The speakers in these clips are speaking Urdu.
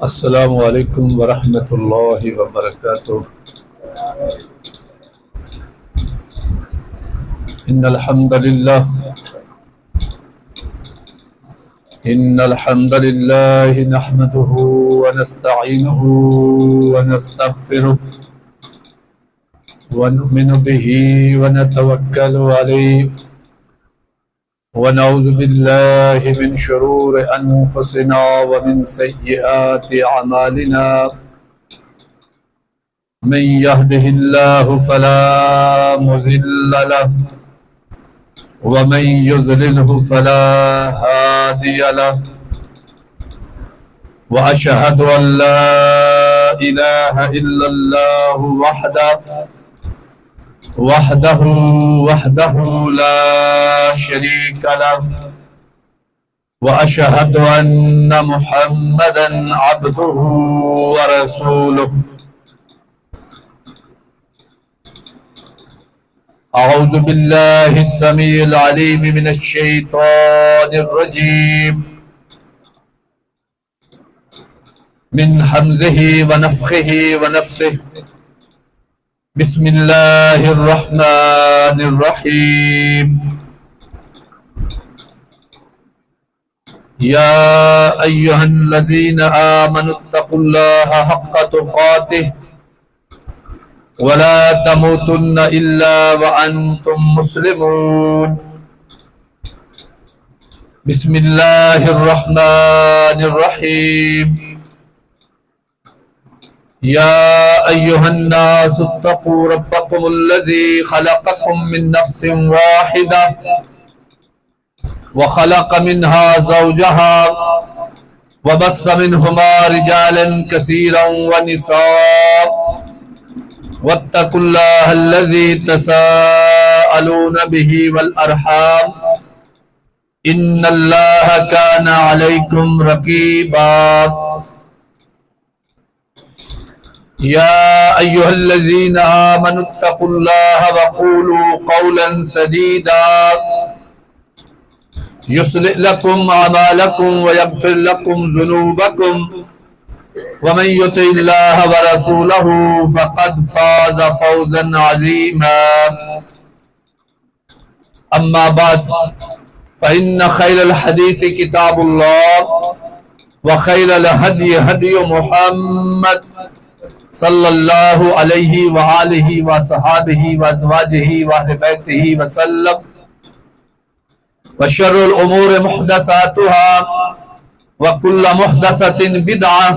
السلام علیکم ورحمۃ اللہ وبرکاتہ۔ ان الحمد للہ نحمده ونستعینه ونستغفره ونؤمن به ونتوکل علیہ ونعوذ باللہ من شرور انفسنا ومن سیئات اعمالنا من يهده الله فلا مضل له ومن يضلله فلا هادي له وأشهد أن لا إله إلا الله وحده لا شريك له وأشهد أن محمدا عبده ورسوله أعوذ بالله السميع العليم من الشيطان الرجيم من حمزه ونفخه ونفسه بسم الله الرحمن الرحيم يا أيها الذين آمنوا اتقوا الله حق تقاته ولا تموتن إلا وأنتم مسلمون بسم الله الرحمن الرحيم يا أيها الناس اتقوا ربكم الذي خلقكم من نفس واحدة وخلق منها زوجها وبث منهما رجالا كثيرا ونساء واتقوا الله الذي تساءلون به والأرحام إن الله كان عليكم رقيبا يا أيها الذين آمنوا اتقوا الله وقولوا قولا سديدا يصلح لكم أعمالكم ويغفر لكم ذنوبكم ومن يطع الله ورسوله فقد فاز فوزا عظيما أما بعد فإن خير الحديث كتاب الله وخير الهدي هدي محمد صلی اللہ علیہ وآلہ وصحابہ وازواجہ وأہل بیتہ وسلم وشر الأمور محدثاتها وكل محدثة بدعة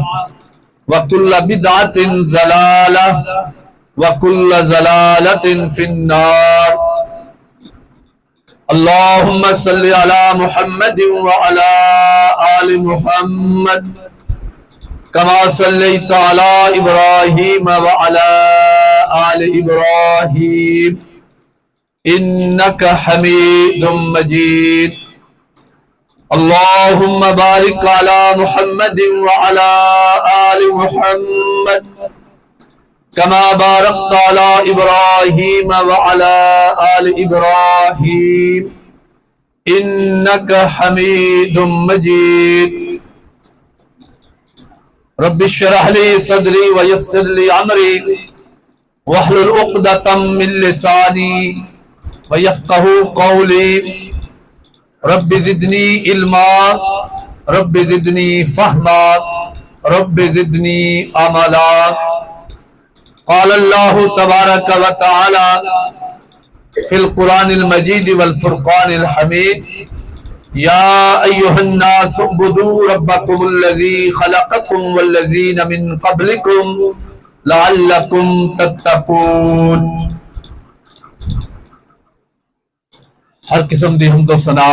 وكل بدعة ضلالة وكل ضلالة في النار اللهم صل على محمد وعلى آل محمد كما صليت على إبراهيم وعلى آل إبراهيم إنك حميد مجيد اللهم بارك على محمد وعلى آل محمد كما باركت على إبراهيم وعلى آل إبراهيم إنك حميد مجيد رب اشرح لي صدري ويسر لي امري واحلل عقدة من لساني ويفقهوا قولي رب زدني علما رب زدني فهما رب زدني عملا قال الله تبارك وتعالى في القرآن المجيد والفرقان الحميد يا أيها الناس اعبدوا ربكم الذي خلقكم والذين من قبلكم لعلكم تتقون۔ ہر قسم دی حمد و ثنا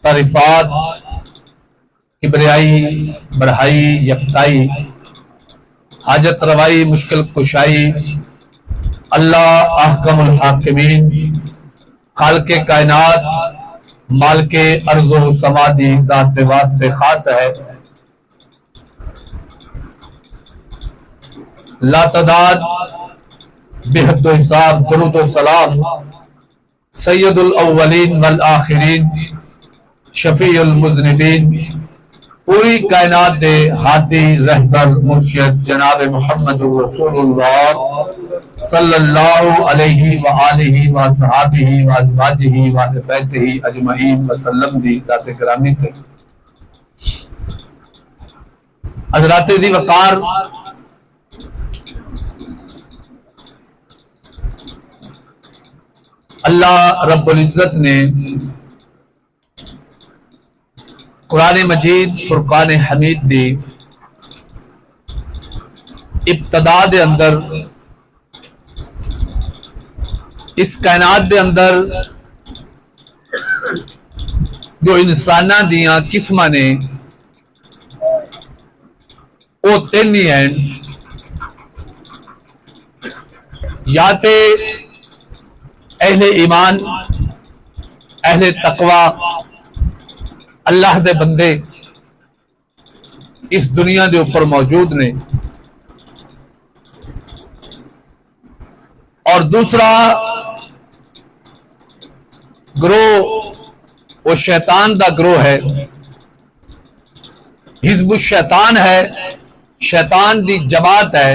تعریفات کبریائی بڑھائی یکتائی حاجت روائی مشکل کشائی اللہ احکم الحاکمین خالق کائنات مالک ارض و سمادی ذات واسطے خاص ہے۔ لا تعداد بے حد و حساب درود و سلام سید الاولین والآخرین شفیع المذنبین پوری کائنات دے ہادی رہبر مرشد جناب محمد رسول اللہ صلی اللہ علیہ وآلہ وصحابہ وازواجہ وآل بیتہ اجمعین وسلم دی ذات گرامی تے حضرات ذی وقار اللہ رب العزت نے قرآن مجید فرقان حمید دی ابتدا دے اندر اس کائنات دے اندر جو انساناں دیاں قسماں نے وہ تین ہی ہیں، یا تے اہل ایمان، اہل تقوی، اللہ دے بندے اس دنیا دے اوپر موجود نے، اور دوسرا گروہ وہ شیطان دا گروہ ہے، حزب الشیطان ہے، شیطان دی جماعت ہے،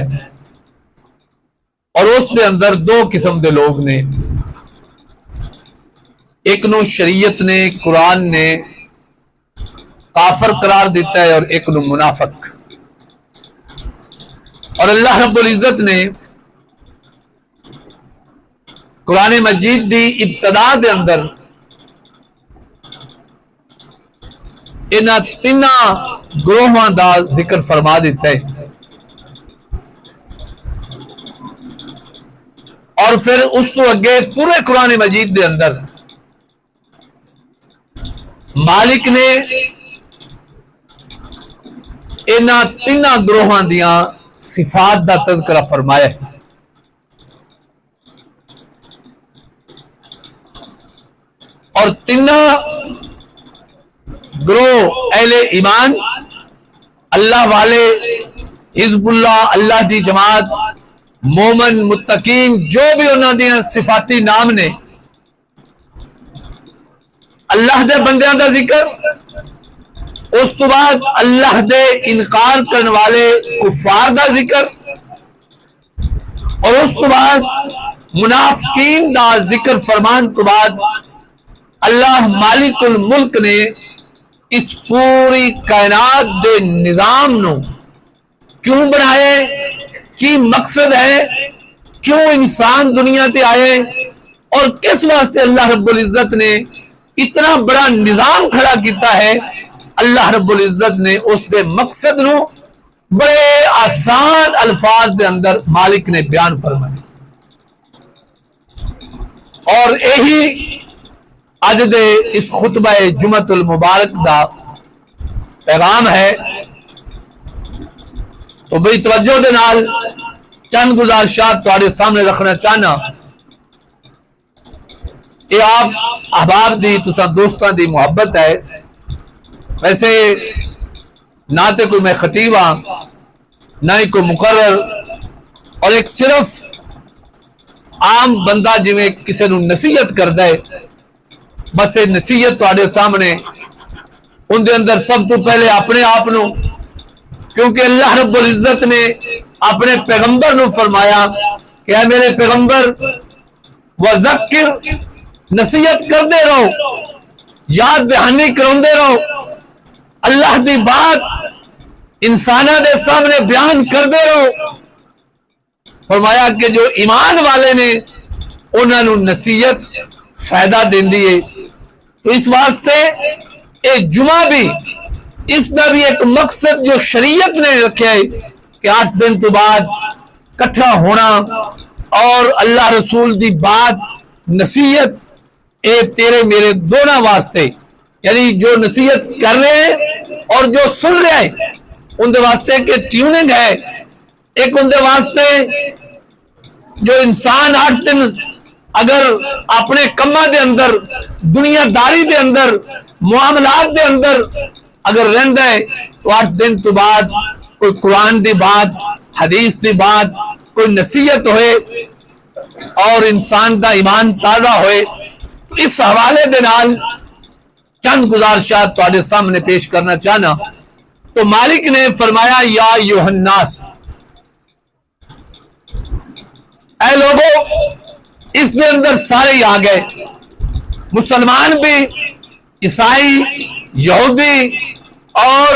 اور اس دے اندر دو قسم دے لوگ نے، ایک نو شریعت نے قرآن نے کافر قرار دیتا ہے اور ایک نو منافق۔ اور اللہ رب العزت نے قرآن مجید دی ابتدا دے اندر انہاں تیناں گروہاں دا ذکر فرما دیتا ہے، اور پھر اس تو اگے پورے قرآن مجید دے اندر مالک نے انہاں تیناں گروہاں دیاں صفات دا تذکرہ فرمایا ہے۔ اور تیناں گروہ اہل ایمان، اللہ والے، حزب اللہ، اللہ دی جماعت، مومن، متقین، جو بھی انہاں دیاں صفاتی نام نے، اللہ دے بندیاں دا ذکر، اس تو بعد اللہ دے انکار کرنے والے کفار دا ذکر، اور اس تو بعد منافقین دا ذکر فرمان تو بعد اللہ مالک الملک نے اس پوری کائنات دے نظام نو کیوں بنائے، کی مقصد ہے، کیوں انسان دنیا تے آئے، اور کس واسطے اللہ رب العزت نے اتنا بڑا نظام کھڑا کیتا ہے، اللہ رب العزت نے اس دے مقصد نو بڑے آسان الفاظ دے اندر مالک نے بیان فرمایا۔ اور یہی اج دے اس خطبہ جمعۃ المبارک دا پیغام ہے۔ تو بڑی توجہ دے نال چند گزارشات تواڈے سامنے رکھنا چاہنا۔ یہ آپ احباب دی تساں دوستاں دی محبت ہے، ویسے نہ تے کوئی میں خطیب ہاں، نہ ہی کوئی مقرر، اور ایک صرف عام بندہ جویں کسی نو نصیحت کردا ہے، بس یہ نصیحت تواڈے سامنے، ان دے اندر سب تو پہلے اپنے آپ نو، کیونکہ اللہ رب العزت نے اپنے پیغمبر نو فرمایا کہ اے میرے پیغمبر وذکر، نصیحت کردے رہو، یاد دہانی کروندے رہو، اللہ دی بات انسانہ دے سامنے بیان کردے رہو۔ فرمایا کہ جو ایمان والے نے انہاں نو نصیحت فائدہ دیندی ہے۔ تو اس واسطے ایک جمعہ بھی، اس کا بھی ایک مقصد جو شریعت نے رکھا ہے کہ 8 دن تو بعد کٹھا ہونا اور اللہ رسول دی بات نصیحت، اے تیرے میرے دونوں واسطے، یعنی جو نصیحت کر رہے ہیں اور جو سن رہے ہیں ان دے واسطے کہ ٹیوننگ ہے، ایک ان دے واسطے جو انسان 8 دن اگر اپنے کمہ دے اندر، دنیا داری دے اندر، معاملات دے اندر اگر رہندا ہے تو 8 دن تو بعد کوئی قرآن دی بات، حدیث دی بات، کوئی نصیحت ہوئے اور انسان دا ایمان تازہ ہوئے۔ اس حوالے دے نال چند گزارشات تواڈے سامنے پیش کرنا چاہنا۔ تو مالک نے فرمایا یا ایھا الناس، اے لوگوں، اس کے اندر سارے ہی آ گئے، مسلمان بھی، عیسائی، یہودی اور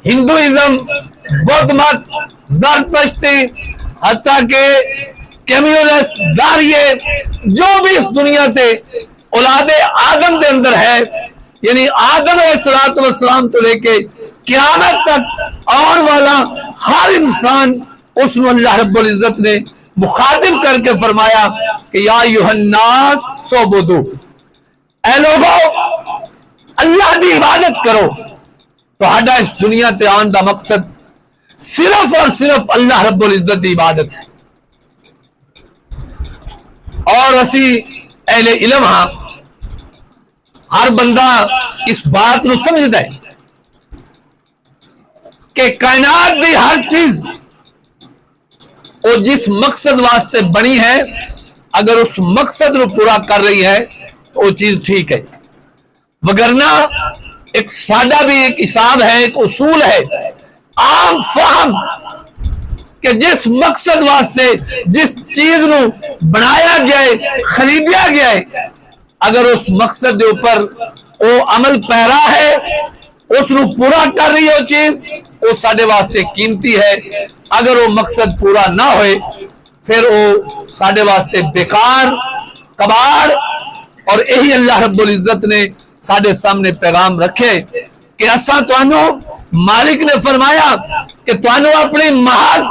ہندوازم، بدھ مت، زرتشتی، حتیٰ کہ کمیونسٹ، داریے، جو بھی اس دنیا تے اولاد آدم دے اندر ہے، یعنی آدم علیہ السلام تو لے کے قیامت تک آن والا ہر انسان، اس میں اللہ رب العزت نے مخاطب کر کے فرمایا کہ یا ایھا الناس سعبدوا، اے لوگوں اللہ دی عبادت کرو۔ تو ہڈا اس دنیا تے آن دا مقصد صرف اور صرف اللہ رب العزت دی عبادت ہے۔ اور اسی اہل علم ہاں، ہر بندہ اس بات نو سمجھدا ہے کہ کائنات دی ہر چیز وہ جس مقصد واسطے بنی ہے، اگر اس مقصد نو پورا کر رہی ہے تو وہ چیز ٹھیک ہے، وگرنہ ایک سادہ بھی ایک حساب ہے، ایک اصول ہے، عام فہم کہ جس مقصد واسطے جس چیز نو بنایا گیا ہے، خریدیا گیا ہے، اگر اس مقصد دے اوپر وہ عمل پیرا ہے، اس نو پورا کر رہی ہے وہ چیز، وہ ساڈے واسطے قیمتی ہے۔ اگر وہ مقصد پورا نہ ہوئے پھر وہ ساڈے واسطے بیکار، کباڑ۔ اور یہی اللہ رب العزت نے ساڈے سامنے پیغام رکھے کہ اساں تانوں، مالک نے فرمایا کہ تانوں اپنی محض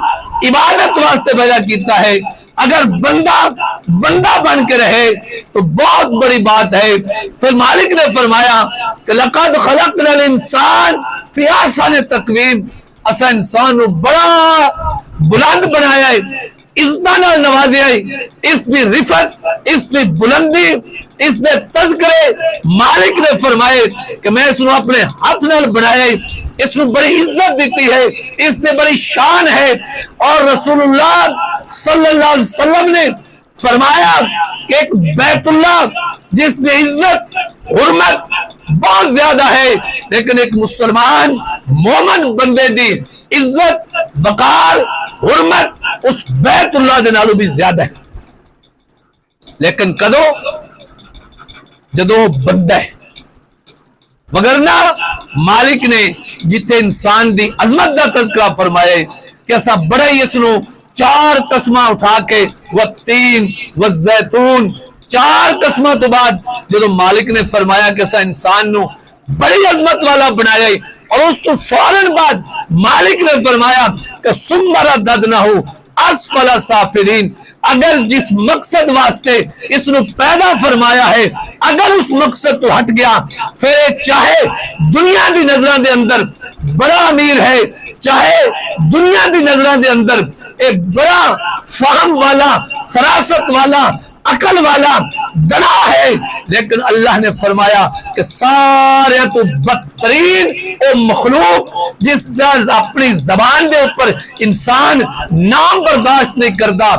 عبادت واسطے پیدا کیتا ہے، اگر بندہ بن کے رہے تو بہت بڑی بات ہے۔ پھر مالک نے فرمایا کہ لقد خلقنا الانسان فی احسن تقویم، اسا انسان کو بڑا بلند بنایا ہے، عزت نال نوازیا ہے، اس کی رفت، اس کی بلندی، اس نے تذکرے مالک نے فرمائے کہ میں اس نے اپنے ہاتھ نال بنایا ہے، اس نے بڑی عزت دیتی ہے، اس نے بڑی شان ہے۔ اور رسول اللہ صلی اللہ علیہ وسلم نے فرمایا کہ ایک بیت اللہ جس نے عزت، حرمت بہت زیادہ ہے، لیکن ایک مسلمان مومن بندے دی عزت، وقار، حرمت اس بیت اللہ دے نالوں بھی زیادہ ہے، لیکن کدو جدو وہ بندہ ہے۔ وگرنہ مالک نے جتنے انسان دی عظمت دا تذکرہ فرمائے کہ ایسا بڑا ہی اس نو 4 قسمہ اٹھا کے والتین والزیتون، 4 قسمہ تو بعد جدو مالک نے فرمایا کہ ایسا انسان نو بڑی عظمت والا بنایا ہے، اور اس تو فوراً بعد مالک نے فرمایا کہ ثم رددناہ اسفل سافلین، اگر جس مقصد واسطے اس نے پیدا فرمایا ہے اگر اس مقصد تو ہٹ گیا، پھر چاہے دنیا دی نظروں دے اندر بڑا امیر ہے، چاہے دنیا دی نظروں دے اندر ایک بڑا فہم والا، فراست والا، عقل والا دنا ہے، لیکن اللہ نے فرمایا کہ سارے تو بدترین او مخلوق جس طرح اپنی زبان دے اوپر انسان نام برداشت نہیں کرتا،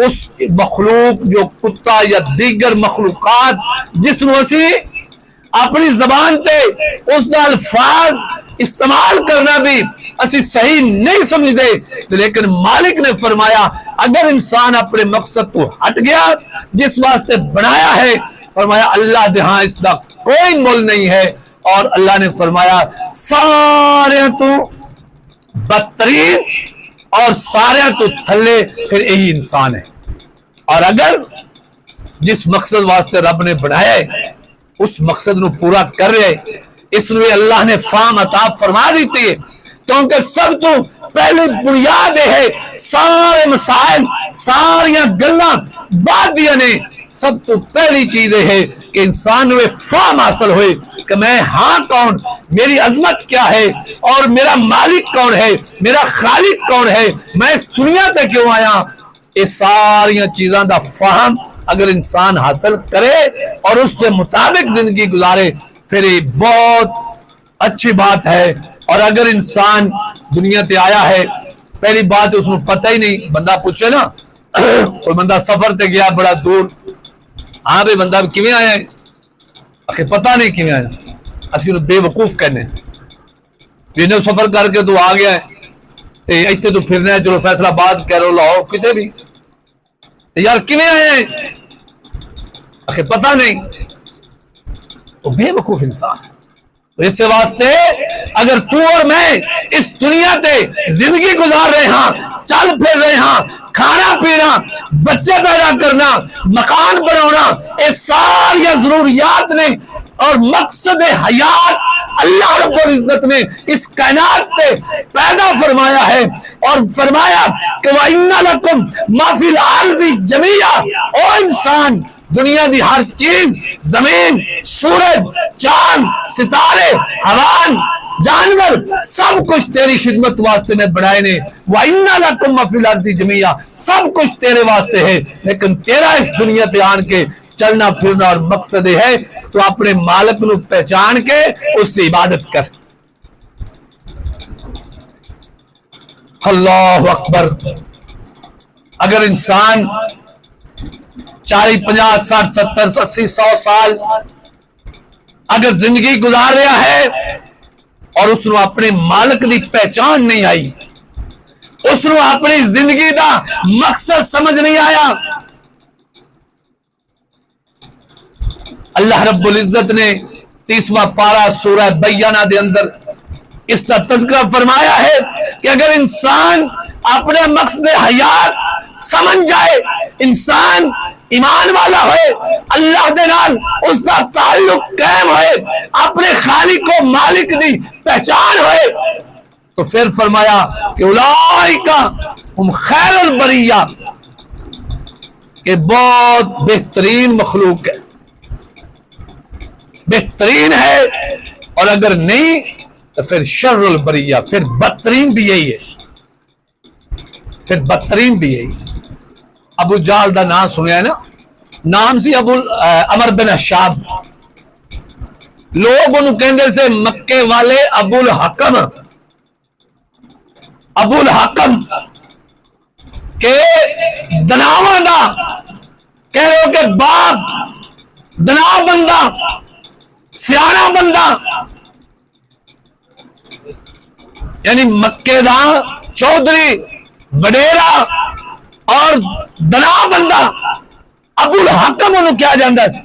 اس مخلوق جو کتا یا دیگر مخلوقات جس نو اسی اپنی زبان تے اس دا الفاظ استعمال کرنا بھی اسی صحیح نہیں سمجھتے، لیکن مالک نے فرمایا اگر انسان اپنے مقصد کو ہٹ گیا جس واسطے بنایا ہے، فرمایا اللہ دے ہاں اس دا کوئی مول نہیں ہے، اور اللہ نے فرمایا سارے تو بدترین اور سارے تو تھلے پھر یہی انسان ہے۔ اور اگر جس مقصد واسطے رب نے بنایا ہے اس مقصد نو پورا کر رہے، اس لیے اللہ نے فہم عطا فرما دیتی ہے، کیونکہ سب تو پہلی بنیاد ہے، سارے مسائل، ساری گلاں بعد دیا نے، سب تو پہلی چیز ہے کہ انسان کو فہم حاصل ہوئے کہ میں ہاں کون، میری عظمت کیا ہے، اور میرا مالک کون ہے، میرا خالق کون ہے، میں اس دنیا تے کیوں آیا۔ یہ ساری چیزاں دا فہم اگر انسان حاصل کرے اور اس کے مطابق زندگی گزارے پھر یہ بہت اچھی بات ہے۔ اور اگر انسان دنیا تے آیا ہے، پہلی بات اس کو پتہ ہی نہیں، بندہ پوچھے نا، کوئی بندہ سفر تے گیا بڑا دور، ہاں بھائی بندہ کیویں آیا ہے، پتہ نہیں کیویں آیا، اسی انہوں بے وقوف کہنے، جنہیں سفر کر کے تو آ گیا ہے اتنے تو پھرنا ہے، چلو فیصلہ باد کہہ لو لاؤ کتے بھی یار کنے آئے ہیں آخر پتہ نہیں، تو بے وقوف انسان۔ تو اس واسطے اگر تو اور میں اس دنیا تے زندگی گزار رہے ہاں، چل پھر رہے ہاں، کھانا پینا، بچے پیدا کرنا، مکان بنانا، یہ ساری ضروریات نے اور مقصد حیات اللہ رب العزت نے اس کائنات پہ پیدا فرمایا ہے، اور فرمایا کہ وَإِنَّ لَكُمْ مَا فِي الْأَرْضِ جَمِيعًا، او انسان دنیا دی ہر چیز، زمین، سورج، چاند، ستارے، حیوان، جانور، سب کچھ تیری خدمت واسطے میں بنائے نے۔ وَإِنَّ لَكُمْ مَا فِي الْأَرْضِ جَمِيعًا، سب کچھ تیرے واسطے ہے، لیکن تیرا اس دنیا تے آن کے چلنا پھرنا اور مقصد ہے تو اپنے مالک نو پہچان کے اس کی عبادت کر۔ اللہ اکبر۔ اگر انسان 40 50 60 70 80 100 سال اگر زندگی گزار رہا ہے اور اس نو اپنے مالک دی پہچان نہیں آئی، اس نو اپنی زندگی دا مقصد سمجھ نہیں آیا، اللہ رب العزت نے 30واں پارہ سورہ بینہ دے اندر اس کا تذکرہ فرمایا ہے کہ اگر انسان اپنے مقصد حیات سمجھ جائے، انسان ایمان والا ہوئے، اللہ دے نال اس کا تعلق قائم ہوئے، اپنے خالق و مالک دی پہچان ہوئے، تو پھر فرمایا کہ اولئک ہم خیر البریہ، کہ بہت بہترین مخلوق ہے، بہترین ہے، اور اگر نہیں تو پھر شر البریہ، پھر بدترین بھی یہی ہے، پھر بدترین بھی یہی۔ ابو جہل دا نام سنیا ہے نا، نام سی عمر بن حشام، لوگ انہوں کہندے سے مکے والے ابو الحکم، ابو الحکم کہ دناواں دا کہہ رہے ہو کہ باپ دنا بندہ، سیانا بندہ، یعنی مکے دا چودھری وڈیرا اور دنا بندہ ابو الحکم انہوں کیا جاندہ ہے،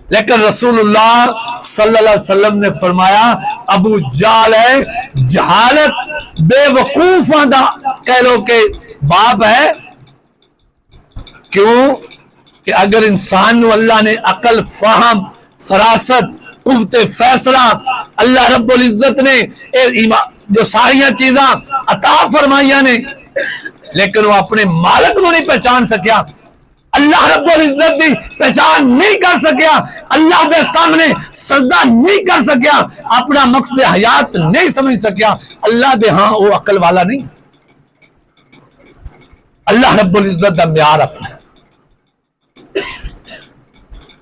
لیکن رسول اللہ صلی اللہ علیہ وسلم نے فرمایا ابو جہل ہے، جہالت بے وقوفاں دا کہہ لو کہ باپ ہے۔ کیوں کہ اگر انسان نو اللہ نے عقل، فہم، فراست، قوت فیصلہ اللہ رب العزت نے جو ساریاں چیزاں عطا فرمائیاں نے، لیکن وہ اپنے مالک نو نہیں پہچان سکیا، اللہ رب العزت دی پہچان نہیں کر سکیا، اللہ دے سامنے سجدہ نہیں کر سکیا، اپنا مقصد حیات نہیں سمجھ سکیا، اللہ دے ہاں وہ عقل والا نہیں، اللہ رب العزت دا معیار اپنا۔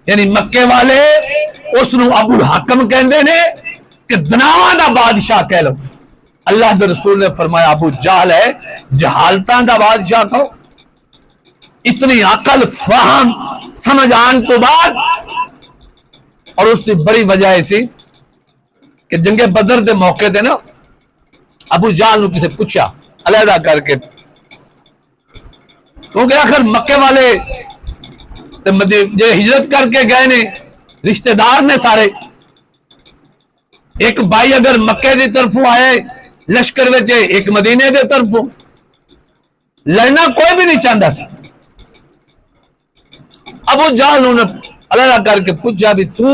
یعنی مکے والے اس نو ابو الحکم کہندے نے کہ دناواں دا بادشاہ کہہ لو، اللہ دے رسول نے فرمایا ابو جہل ہے، جہالتاں دا بادشاہ کہو۔ اتنی عقل، فہم، سمجھ آن تو بعد، اور اس کی بڑی وجہ ایسی کہ جنگ بدر دے موقع دے نا ابو جہل نے کسی پوچھا علیحدہ کر کے، کیونکہ آخر مکے والے جو ہجرت کر کے گئے نے رشتہ دار نے سارے، ایک بھائی اگر مکے دی طرفوں آئے لشکر وچے، ایک مدینے دی طرفوں، لڑنا کوئی بھی نہیں چاہتا تھا۔ ابو جہل نے علیحدہ کر کے پوچھا بھی تو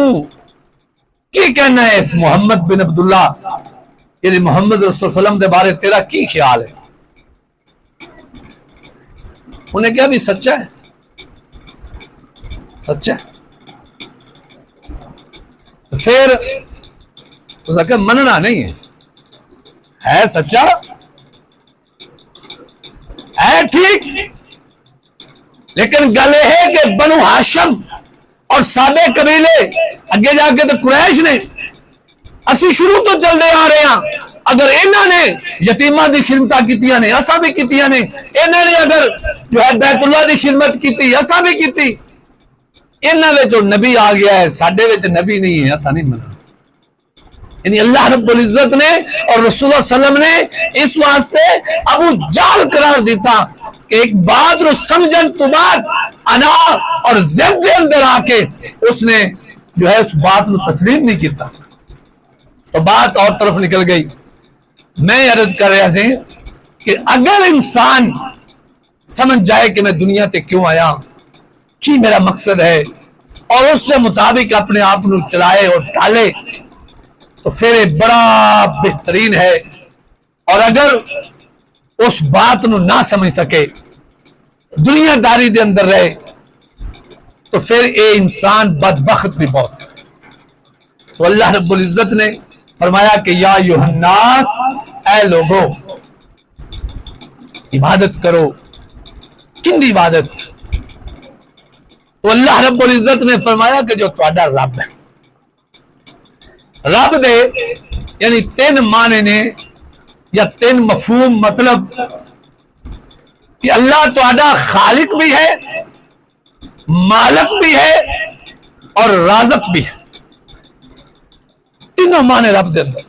کی کہنا ہے اس محمد بن عبداللہ، یعنی محمد رسول صلی اللہ علیہ وسلم دے بارے تیرا کی خیال ہے؟ انہیں کہا بھی سچا ہے، سچا ہے۔ پھر اس نے کہا مننا نہیں ہے سچا ہے، ٹھیک، لیکن گل یہ ہے کہ بنو ہاشم اور سابے قبیلے اگے جا کے تو قریش نے، اسی شروع تو چلتے آ رہے ہیں، اگر انہوں نے یتیمہ دی خدمتاں کیتیاں نے اساں بھی کیتیاں نے، انہوں نے اگر جو ہے بیت اللہ دی خدمت کیتی اساں بھی کیتی، انہوں نے جو نبی آ گیا ہے ساڈے وچ نبی نہیں ہے، اساں نہیں مننا۔ یعنی اللہ رب العزت نے اور رسول اللہ صلی اللہ علیہ وسلم نے اس واسطے ابو جہل قرار دیتا کہ ایک بات رو سمجھن تو بات انا اور ضد کے اندر آ کے اس نے جو ہے اس بات کو تسلیم نہیں کیتا، تو بات اور طرف نکل گئی۔ میں عرض کر رہا تھا کہ اگر انسان سمجھ جائے کہ میں دنیا تے کیوں آیا، کی میرا مقصد ہے، اور اس کے مطابق اپنے آپ کو چلائے اور ڈالے تو پھر بڑا بہترین ہے۔ اور اگر اس بات نو نہ سمجھ سکے، دنیا داری دے اندر رہے، تو پھر اے انسان بدبخت بھی بہت ہے۔ تو اللہ رب العزت نے فرمایا کہ یا ایھا الناس، اے لوگو عبادت کرو۔ کن دی عبادت؟ تو اللہ رب العزت نے فرمایا کہ جو تہاڈا رب ہے، رب دے یعنی تین معنی نے یا تین مفہوم، مطلب کہ اللہ تہاڈا خالق بھی ہے، مالک بھی ہے اور رازق بھی ہے، تینوں معنی رب دے اندر۔